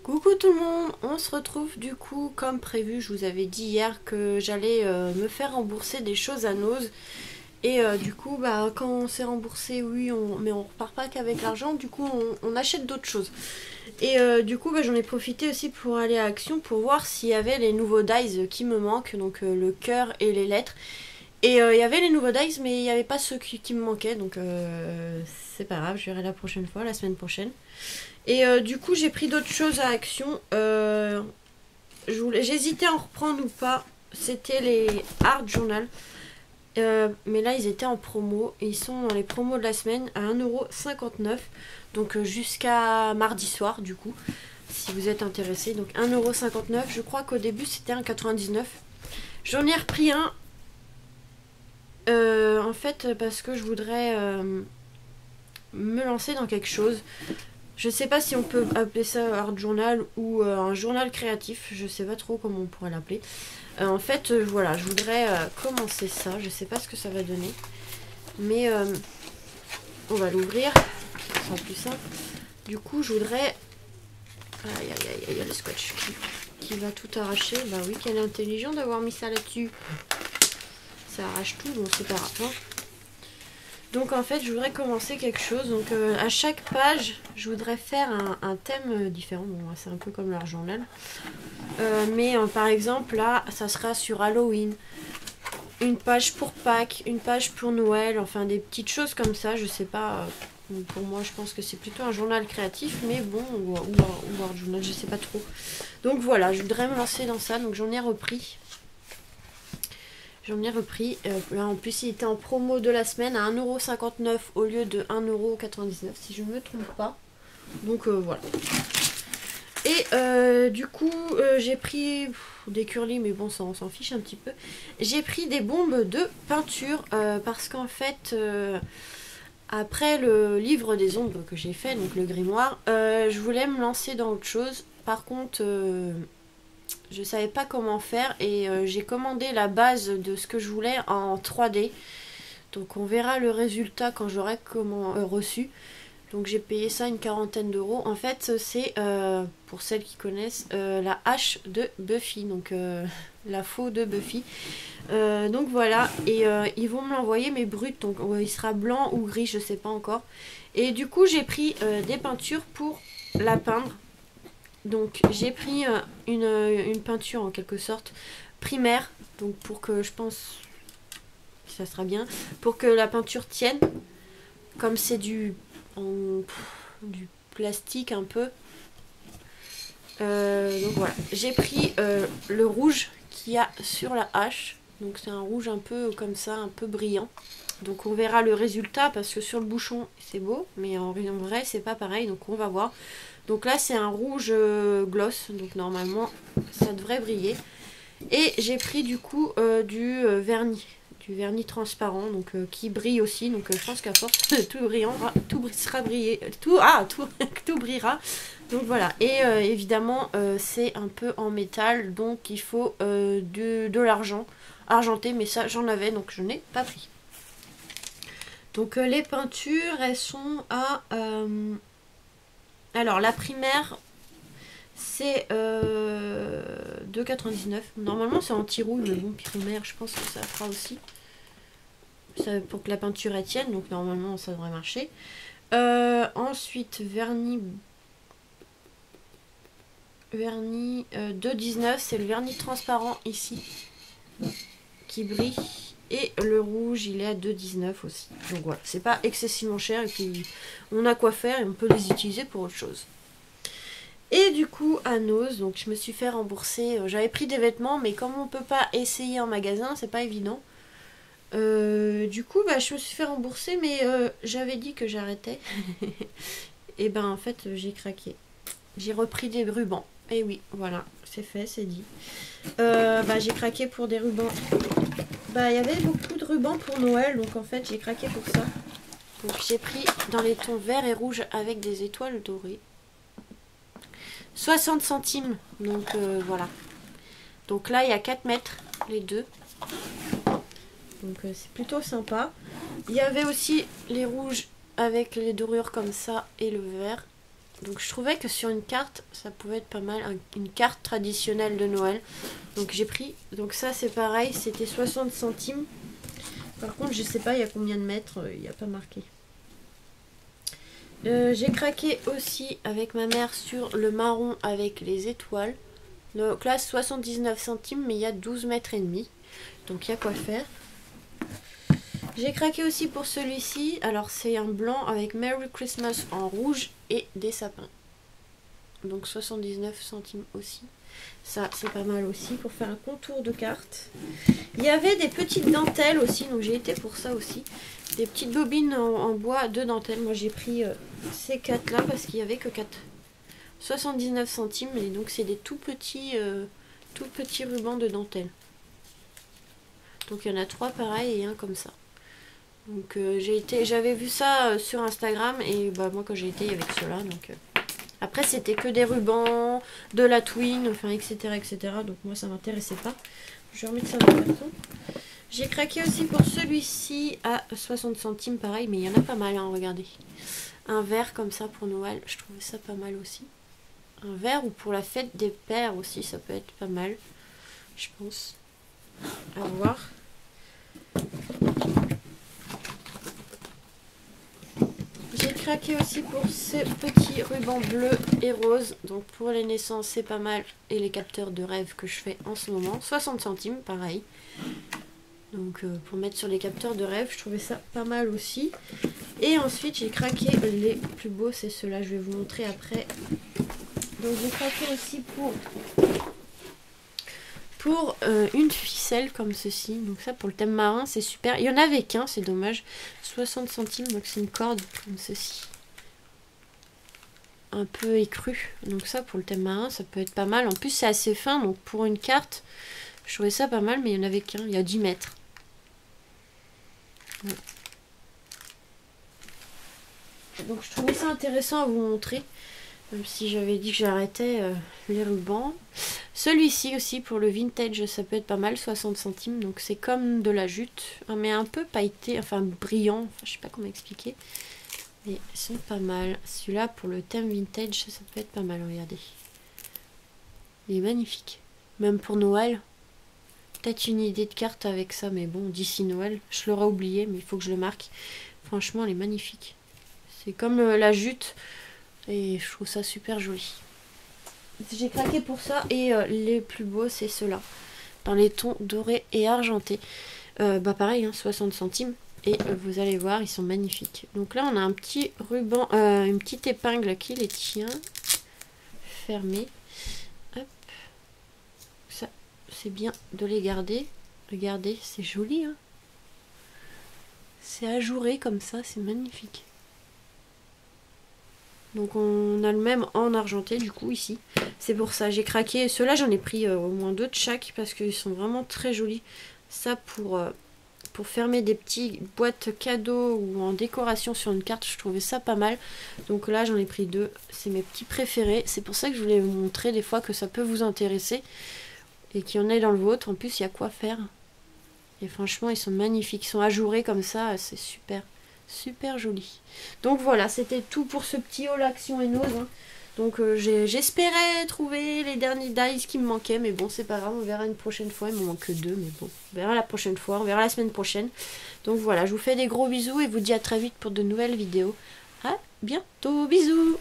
Coucou tout le monde, on se retrouve du coup comme prévu. Je vous avais dit hier que j'allais me faire rembourser des choses à Nose. Et du coup quand on s'est remboursé, oui, mais on repart pas qu'avec l'argent, du coup on achète d'autres choses. Et du coup j'en ai profité aussi pour aller à Action pour voir s'il y avait les nouveaux dies qui me manquent, donc le cœur et les lettres. Et il y avait les nouveaux dies mais il n'y avait pas ceux qui me manquaient, donc c'est pas grave, je verrai la prochaine fois, la semaine prochaine. Et du coup j'ai pris d'autres choses à Action. J'hésitais à en reprendre ou pas. C'était les Art Journal. Mais là ils étaient en promo. Et ils sont dans les promos de la semaine à 1,59€. Donc jusqu'à mardi soir du coup. Si vous êtes intéressé. Donc 1,59€. Je crois qu'au début c'était 1,99€. J'en ai repris un. En fait parce que je voudrais me lancer dans quelque chose. Je sais pas si on peut appeler ça art journal ou un journal créatif, je sais pas trop comment on pourrait l'appeler. En fait, voilà, je voudrais commencer ça, je sais pas ce que ça va donner. Mais on va l'ouvrir, ce sera plus simple. Du coup, je voudrais... Aïe aïe aïe, il y a le scotch qui va tout arracher. Bah oui, quel intelligent d'avoir mis ça là-dessus. Ça arrache tout, bon c'est pas grave. Hein. Donc en fait je voudrais commencer quelque chose, donc à chaque page je voudrais faire un thème différent, bon c'est un peu comme l'art journal, mais par exemple là ça sera sur Halloween, une page pour Pâques, une page pour Noël, enfin des petites choses comme ça, je sais pas, pour moi je pense que c'est plutôt un journal créatif, mais bon, ou art journal, je sais pas trop. Donc voilà, je voudrais me lancer dans ça, donc j'en ai repris. Là en plus il était en promo de la semaine à 1,59€ au lieu de 1,99€ si je ne me trompe pas. Donc voilà. Et du coup j'ai pris des curlis, mais bon ça on s'en fiche un petit peu. J'ai pris des bombes de peinture parce qu'en fait après le livre des ombres que j'ai fait, donc le grimoire, je voulais me lancer dans autre chose. Par contre je savais pas comment faire et j'ai commandé la base de ce que je voulais en 3D. Donc on verra le résultat quand j'aurai reçu. Donc j'ai payé ça une quarantaine d'euros. En fait c'est, pour celles qui connaissent, la hache de Buffy. Donc la faux de Buffy. Donc voilà. Et ils vont me l'envoyer mais brut. Donc il sera blanc ou gris, je sais pas encore. Et du coup j'ai pris des peintures pour la peindre. Donc j'ai pris une peinture en quelque sorte primaire, donc pour que je pense que ça sera bien, pour que la peinture tienne, comme c'est du plastique un peu. Donc voilà, j'ai pris le rouge qu'il y a sur la hache, donc c'est un rouge un peu comme ça, un peu brillant. Donc on verra le résultat parce que sur le bouchon c'est beau, mais en vrai c'est pas pareil, donc on va voir. Donc là c'est un rouge gloss, donc normalement ça devrait briller. Et j'ai pris du coup du vernis transparent, donc qui brille aussi. Donc je pense qu'à force tout sera brillé, tout brillera. Donc voilà. Et évidemment c'est un peu en métal, donc il faut de l'argent argenté, mais ça j'en avais donc je n'ai pas pris. Donc les peintures elles sont à... Alors la primaire c'est 2,99€. Normalement c'est anti-rouille, mais bon primaire je pense que ça fera aussi. Ça, pour que la peinture elle tienne, donc normalement ça devrait marcher. Ensuite vernis 2,19€, c'est le vernis transparent ici qui brille. Et le rouge il est à 2,19€ aussi. Donc voilà, c'est pas excessivement cher et puis on a quoi faire et on peut les utiliser pour autre chose. Et du coup à Nose, donc je me suis fait rembourser. J'avais pris des vêtements mais comme on peut pas essayer en magasin, c'est pas évident. Du coup je me suis fait rembourser mais j'avais dit que j'arrêtais. Et en fait j'ai craqué. J'ai repris des rubans. Et oui, voilà, c'est fait, c'est dit. J'ai craqué pour des rubans. Il y avait beaucoup de rubans pour Noël, donc en fait j'ai craqué pour ça. Donc j'ai pris dans les tons vert et rouge avec des étoiles dorées. 60 centimes, donc voilà. Donc là il y a 4 mètres, les deux. Donc c'est plutôt sympa. Il y avait aussi les rouges avec les dorures comme ça et le vert. Donc je trouvais que sur une carte, ça pouvait être pas mal, une carte traditionnelle de Noël. Donc j'ai pris, donc ça c'est pareil, c'était 60 centimes. Par contre je sais pas il y a combien de mètres, il n'y a pas marqué. J'ai craqué aussi avec ma mère sur le marron avec les étoiles. Donc là 79 centimes mais il y a 12 mètres et demi. Donc il y a quoi faire. J'ai craqué aussi pour celui-ci. Alors c'est un blanc avec Merry Christmas en rouge et des sapins. Donc 79 centimes aussi. Ça c'est pas mal aussi pour faire un contour de carte. Il y avait des petites dentelles aussi. Donc j'ai été pour ça aussi. Des petites bobines en bois de dentelle. Moi j'ai pris ces 4 là parce qu'il n'y avait que 4. 79 centimes. Et donc c'est des tout petits rubans de dentelle. Donc il y en a 3 pareils et un comme ça. Donc j'avais vu ça sur Instagram et bah moi quand j'ai été il y avait que cela. Donc après c'était que des rubans, de la twin, enfin etc. Donc moi ça m'intéressait pas. Je vais remettre ça dans le carton. J'ai craqué aussi pour celui-ci à 60 centimes pareil, mais il y en a pas mal, hein, regardez. Un vert comme ça pour Noël, je trouvais ça pas mal aussi. Un vert ou pour la fête des pères aussi, ça peut être pas mal, je pense. À voir. J'ai craqué aussi pour ce petit ruban bleu et rose. Donc pour les naissances c'est pas mal. Et les capteurs de rêve que je fais en ce moment. 60 centimes pareil. Donc pour mettre sur les capteurs de rêve je trouvais ça pas mal aussi. Et ensuite j'ai craqué les plus beaux. C'est ceux-là, je vais vous montrer après. Donc j'ai craqué aussi pour une ficelle comme ceci. Donc ça pour le thème marin c'est super. Il y en avait qu'un, c'est dommage. 60 centimes, donc c'est une corde comme ceci. Un peu écrue. Donc ça pour le thème marin ça peut être pas mal. En plus c'est assez fin, donc pour une carte je trouvais ça pas mal, mais il n'y en avait qu'un. Il y a 10 mètres. Ouais. Donc je trouvais ça intéressant à vous montrer. Même si j'avais dit que j'arrêtais les rubans. Celui-ci aussi pour le vintage ça peut être pas mal, 60 centimes. Donc c'est comme de la jute, mais un peu pailleté, enfin brillant. Enfin, je sais pas comment expliquer. Mais ils sont pas mal. Celui-là pour le thème vintage ça peut être pas mal, regardez. Il est magnifique. Même pour Noël. Peut-être une idée de carte avec ça, mais bon, d'ici Noël. Je l'aurais oublié, mais il faut que je le marque. Franchement, elle est magnifique. C'est comme la jute. Et je trouve ça super joli. J'ai craqué pour ça. Et les plus beaux, c'est ceux-là. Dans les tons dorés et argentés. Bah pareil, hein, 60 centimes. Et vous allez voir, ils sont magnifiques. Donc là, on a un petit ruban, une petite épingle qui les tient. Fermée. Hop. Ça, c'est bien de les garder. Regardez, c'est joli, hein. C'est ajouré comme ça, c'est magnifique. Donc on a le même en argenté du coup ici. C'est pour ça j'ai craqué. Ceux-là j'en ai pris au moins 2 de chaque parce qu'ils sont vraiment très jolis. Ça pour fermer des petites boîtes cadeaux ou en décoration sur une carte, je trouvais ça pas mal. Donc là j'en ai pris 2. C'est mes petits préférés. C'est pour ça que je voulais vous montrer des fois que ça peut vous intéresser. Et qu'il y en ait dans le vôtre. En plus il y a quoi faire. Et franchement ils sont magnifiques. Ils sont ajourés comme ça. C'est super. Super joli. Donc voilà, c'était tout pour ce petit haul Action et Nose. Hein. Donc j'espérais trouver les derniers dies qui me manquaient, mais bon, c'est pas grave, on verra une prochaine fois. Il me manque que 2, mais bon, on verra la prochaine fois, on verra la semaine prochaine. Donc voilà, je vous fais des gros bisous et vous dis à très vite pour de nouvelles vidéos. À bientôt, bisous!